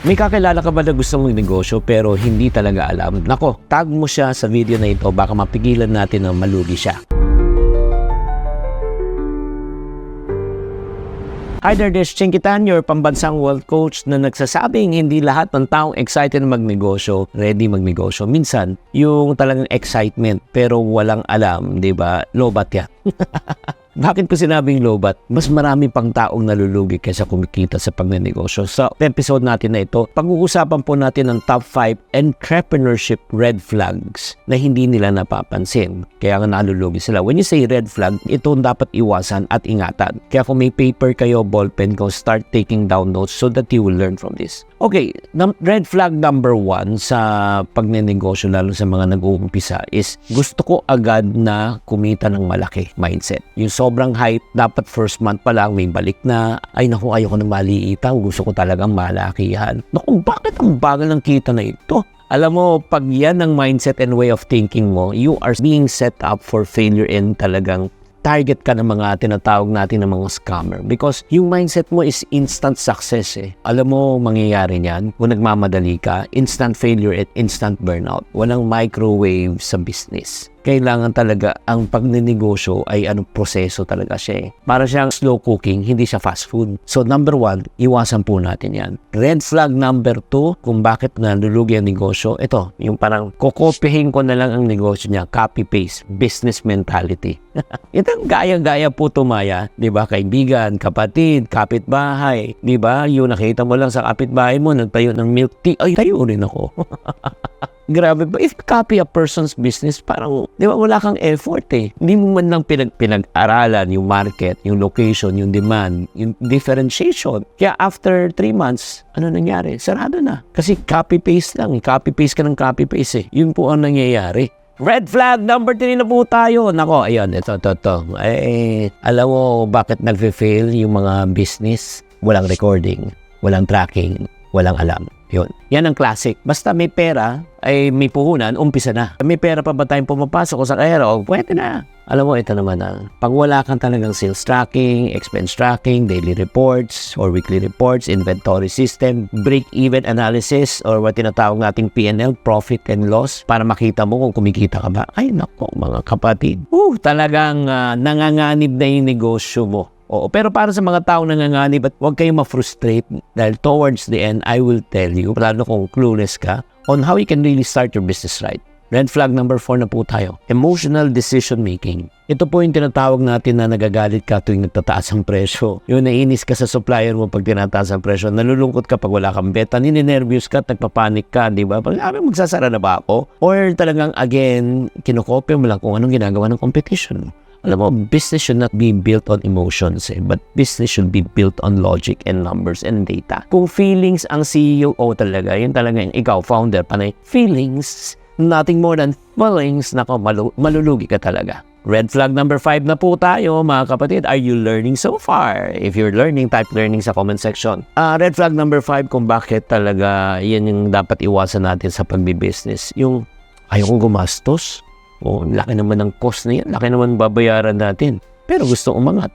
May kakilala ka ba na gusto mong negosyo pero hindi talaga alam? Nako, tag mo siya sa video na ito, baka mapigilan natin na malugi siya. Hi there, this is Chinkitan, your pambansang wealth coach na nagsasabing hindi lahat ng taong excited magnegosyo, ready magnegosyo. Minsan, yung talagang excitement pero walang alam, di ba? Lobat yan. Bakit ko sinabing lobat? Mas marami pang taong nalulugi kaysa kumikita sa pagnenegosyo. Sa episode natin na ito, pag-uusapan po natin ang top 5 entrepreneurship red flags na hindi nila napapansin. Kaya nga nalulugi sila. When you say red flag, ito dapat iwasan at ingatan. Kaya kung may paper kayo, ballpen ko, start taking down notes so that you will learn from this. Okay, red flag number 1 sa pagnenegosyo, lalo sa mga nag-uumpisa, is gusto ko agad na kumita ng malaki mindset. Yung sobrang hype, dapat first month pa lang may balik na, ay naku, ayoko na maliitan, gusto ko talagang malakihan. Naku, bakit ang bagal ng kita na ito? Alam mo, pag yan ang mindset and way of thinking mo, you are being set up for failure and talagang target ka ng mga tinatawag natin ng mga scammer. Because yung mindset mo is instant success eh. Alam mo, mangyayari niyan, kung nagmamadali ka, instant failure at instant burnout. Walang microwave sa business. Kailangan talaga ang pagnenegosyo ay anong proseso talaga siya eh. Para siyang slow cooking, hindi siya fast food. So number 1, iwasan po natin yan. Red flag number 2, kung bakit nalulugi ang negosyo, ito, yung parang kokopihin ko na lang ang negosyo niya, copy-paste, business mentality. Itong gaya-gaya po tumaya, di ba? Kaibigan, kapatid, kapitbahay, di ba? Yung nakita mo lang sa kapitbahay mo, nagtayo ng milk tea, ay tayo rin ako. Grabe ba? If you copy a person's business, parang, di ba, wala kang effort eh. Hindi mo man lang pinag-aralan yung market, yung location, yung demand, yung differentiation. Kaya after 3 months, ano nangyari? Sarado na. Kasi copy-paste lang. Copy-paste ka ng copy-paste eh. Yun po ang nangyayari. Red flag number 3 na po tayo. Nako, ayun, ito. Alam mo bakit nag-fail yung mga business? Walang recording, walang tracking, walang alam. Yun. Yan ang classic. Basta may pera, ay may puhunan, umpisa na. May pera pa ba tayong pumapasok o sa kahera? O pwede na. Alam mo, ito naman ang pag wala kang talagang sales tracking, expense tracking, daily reports or weekly reports, inventory system, break-even analysis or what tinatawag nating P&L, profit and loss, para makita mo kung kumikita ka ba. Ay nako, mga kapatid. Talagang nanganganib na yung negosyo mo. Oo, pero para sa mga tao nanganganib at huwag kayong ma-frustrate dahil towards the end, I will tell you, lalo kung clueless ka, on how you can really start your business right. Red flag number 4 na po tayo. Emotional decision making. Ito po yung tinatawag natin na nagagalit ka tuwing nagtataas ang presyo. Yung naiinis ka sa supplier mo pag tinataas ang presyo. Nalulungkot ka pag wala kang beta. Ninenervyos ka at nagpapanik ka, di ba? Pag magsasara na ba ako? Or talagang again, kinokopya mo lang kung anong ginagawa ng competition. Alam mo, business should not be built on emotions but business should be built on logic and numbers and data. Kung feelings ang CEO talaga, yun talaga yung ikaw, founder, panay, feelings, nothing more than feelings, nako, malulugi ka talaga. Red flag number 5 na po tayo, mga kapatid. Are you learning so far? If you're learning, type learning sa comment section. Red flag number 5 kung bakit talaga yan yung dapat iwasan natin sa pagbibusiness. Yung ayokong gumastos. Laki naman ng cost na yan. Laki naman babayaran natin. Pero gusto umangat.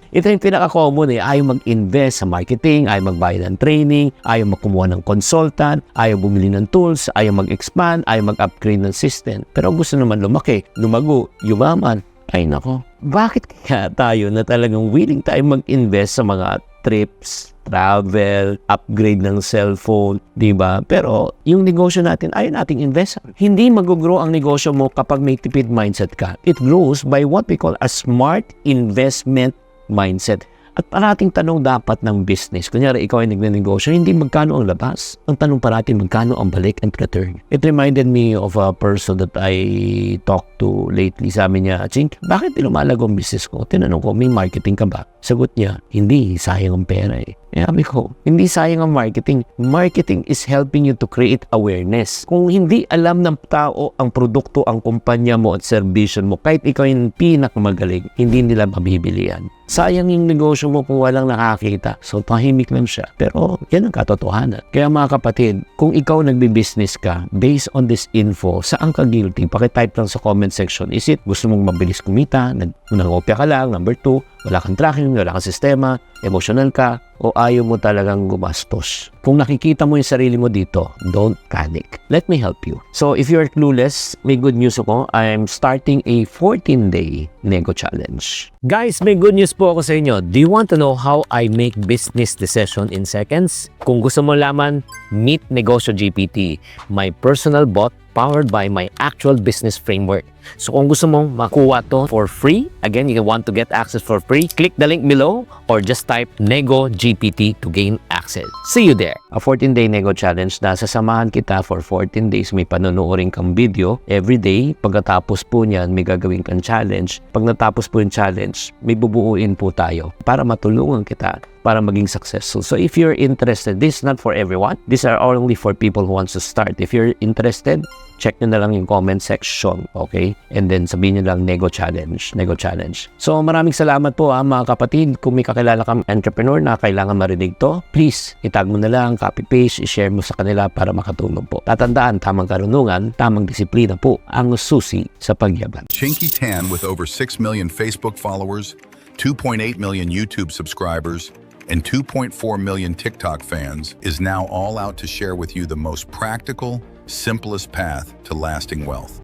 Ito yung pinaka-common eh. Ayaw mag-invest sa marketing, ayaw magbayad ng training, ayaw magkumuha ng consultant, ayaw bumili ng tools, ayaw mag-expand, ayaw mag-upgrade ng system. Pero gusto naman lumaki, lumago, yumaman. Ay nako. Bakit kaya tayo na talagang willing tayo mag-invest sa mga trips, travel, upgrade ng cellphone, di ba? Pero yung negosyo natin, ayaw nating invest. Hindi mag-grow ang negosyo mo kapag may tipid mindset ka. It grows by what we call a smart investment mindset. At parating tanong dapat ng business, kunyari ikaw ay nagnenegosyo, hindi magkano ang labas. Ang tanong parating magkano ang balik and return. It reminded me of a person that I talked to lately. Sabi niya, Chink, bakit lumalago ang business ko? Tinanong ko, may marketing ka ba? Sagot niya, hindi, sayang ang pera eh. Sabi ko, hindi sayang ang marketing. Marketing is helping you to create awareness. Kung hindi alam ng tao ang produkto, ang kumpanya mo at serbisyon mo, kahit ikaw yung pinakamagaling, hindi nila mabibili yan. Sayang yung negosyo mo kung walang nakakita. So, tahimik lang siya. Pero, yan ang katotohanan. Kaya mga kapatid, kung ikaw nagbi-business ka, based on this info, saan ka guilty? Pakitype lang sa comment section. Is it gusto mong mabilis kumita? Nangopya ka lang? Number 2, wala kang tracking, wala kang sistema, emotional ka, o ayaw mo talagang gumastos. Kung nakikita mo yung sarili mo dito, don't panic. Let me help you. So if you're clueless, may good news ako. I'm starting a 14-day Nego Challenge. Guys, may good news po ako sa inyo. Do you want to know how I make business decision in seconds? Kung gusto mo laman, meet Negosyo GPT, my personal bot powered by my actual business framework. So kung gusto mong makuha to for free, again, you want to get access for free, click the link below or just type Nego GPT to gain access. See you there! A 14-day Nego Challenge na sasamahan kita for 14 days. May panonooding kang video every day. Pagkatapos po niyan, may gagawin kang challenge. Pag natapos po yung challenge, may bubuuin po tayo para matulungan kita para maging successful. So if you're interested, this is not for everyone. These are only for people who wants to start. If you're interested, check nyo na lang yung comment section, okay? And then sabihin nyo lang Nego Challenge, Nego Challenge. So maraming salamat po mga kapatid. Kung may kakilala kang entrepreneur na kailangan marinig to, please itag mo na lang, copy-paste, i-share mo sa kanila para makatulong po. Tatandaan, tamang karunungan, tamang disiplina po ang susi sa pagyaman. Chinky Tan, with over 6 million Facebook followers, 2.8 million YouTube subscribers, and 2.4 million TikTok fans, is now all out to share with you the most practical, simplest path to lasting wealth.